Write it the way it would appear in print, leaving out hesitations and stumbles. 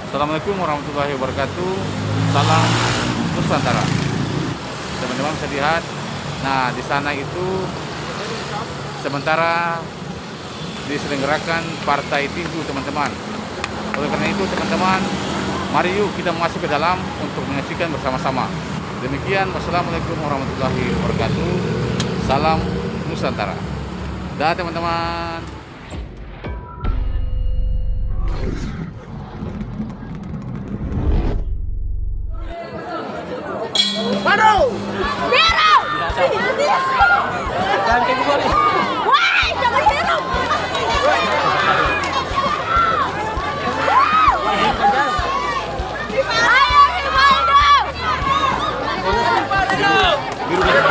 Assalamualaikum warahmatullahi wabarakatuh. Salam Nusantara. Teman-teman bisa lihat. Nah, di sana itu sementara diselenggarakan partai tinju, teman-teman. Oleh karena itu, teman-teman, mari yuk kita masuk ke dalam untuk menyaksikan bersama-sama. Demikian, wassalamualaikum warahmatullahi wabarakatuh. Salam Nusantara. Dah, teman-teman. Baru! Biru! Jangan kayak gitu nih. Woi, jangan biru! Ayo, Rivaldo! Ayo, biru! Biru!